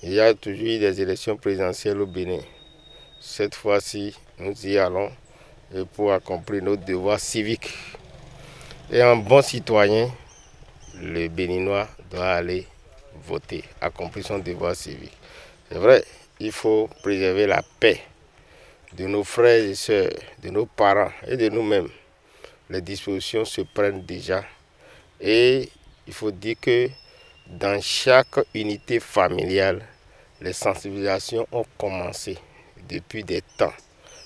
Il y a toujours eu des élections présidentielles au Bénin. Cette fois-ci, nous y allons pour accomplir nos devoirs civiques. Et en bon citoyen, le Béninois doit aller voter, accomplir son devoir civique. C'est vrai, il faut préserver la paix de nos frères et sœurs, de nos parents et de nous-mêmes. Les dispositions se prennent déjà. Et il faut dire que dans chaque unité familiale, les sensibilisations ont commencé depuis des temps.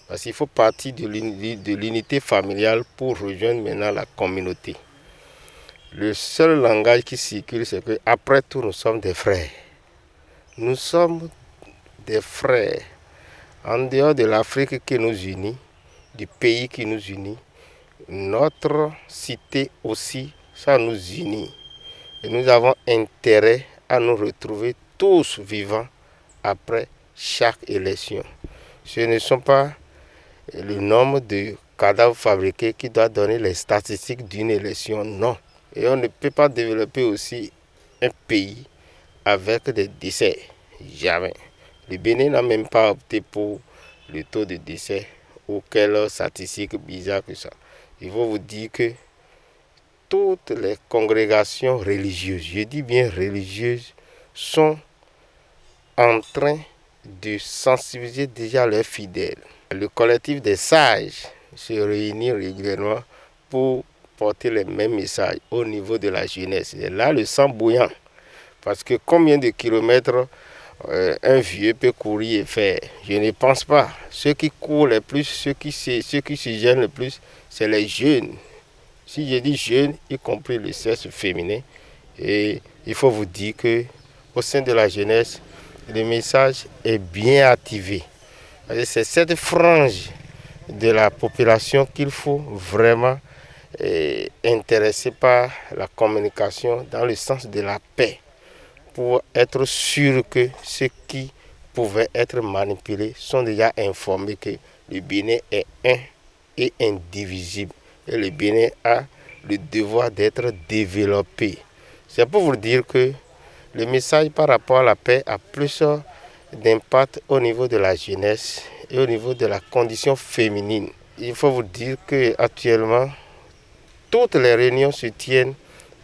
Parce qu'il faut partir de l'unité familiale pour rejoindre maintenant la communauté. Le seul langage qui circule, c'est qu'après tout, nous sommes des frères. Nous sommes des frères. En dehors de l'Afrique qui nous unit, du pays qui nous unit, notre cité aussi, ça nous unit. Et nous avons intérêt à nous retrouver tous vivants après chaque élection. Ce ne sont pas le nombre de cadavres fabriqués qui doit donner les statistiques d'une élection, non. Et on ne peut pas développer aussi un pays avec des décès. Jamais. Le Bénin n'a même pas opté pour le taux de décès ou quelle statistique bizarre que ça. Il faut vous dire que toutes les congrégations religieuses, je dis bien religieuses, sont en train de sensibiliser déjà leurs fidèles. Le collectif des sages se réunit régulièrement pour porter les mêmes messages au niveau de la jeunesse. Et là, le sang bouillant. Parce que combien de kilomètres un vieux peut courir et faire? Je ne pense pas. Ceux qui courent le plus, ceux qui se gênent le plus, c'est les jeunes. Si je dis jeunes, y compris le sexe féminin, et il faut vous dire qu'au sein de la jeunesse, le message est bien activé. C'est cette frange de la population qu'il faut vraiment intéresser par la communication dans le sens de la paix, pour être sûr que ceux qui pouvaient être manipulés sont déjà informés que le Bénin est un et indivisible. Et le Bénin a le devoir d'être développé. C'est pour vous dire que le message par rapport à la paix a plus d'impact au niveau de la jeunesse et au niveau de la condition féminine. Il faut vous dire qu'actuellement, toutes les réunions se tiennent,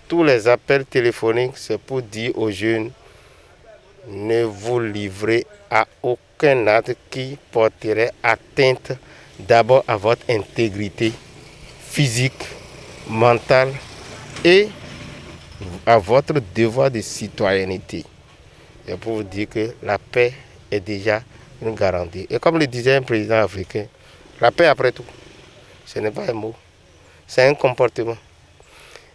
tous les appels téléphoniques, c'est pour dire aux jeunes, ne vous livrez à aucun acte qui porterait atteinte d'abord à votre intégrité physique, mentale et à votre devoir de citoyenneté. Et pour vous dire que la paix est déjà une garantie. Et comme le disait un président africain, la paix après tout, ce n'est pas un mot, c'est un comportement.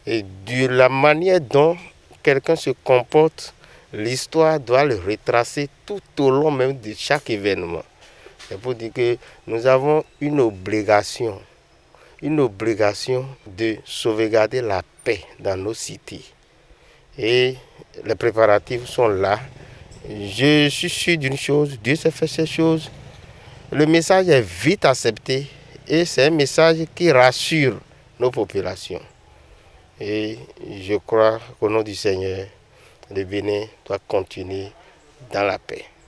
Et de la manière dont quelqu'un se comporte, l'histoire doit le retracer tout au long même de chaque événement. C'est pour dire que nous avons une obligation de sauvegarder la paix dans nos cités. Et les préparatifs sont là. Je suis sûr d'une chose, Dieu sait faire ces choses. Le message est vite accepté et c'est un message qui rassure nos populations. Et je crois qu'au nom du Seigneur, le Bénin doit continuer dans la paix.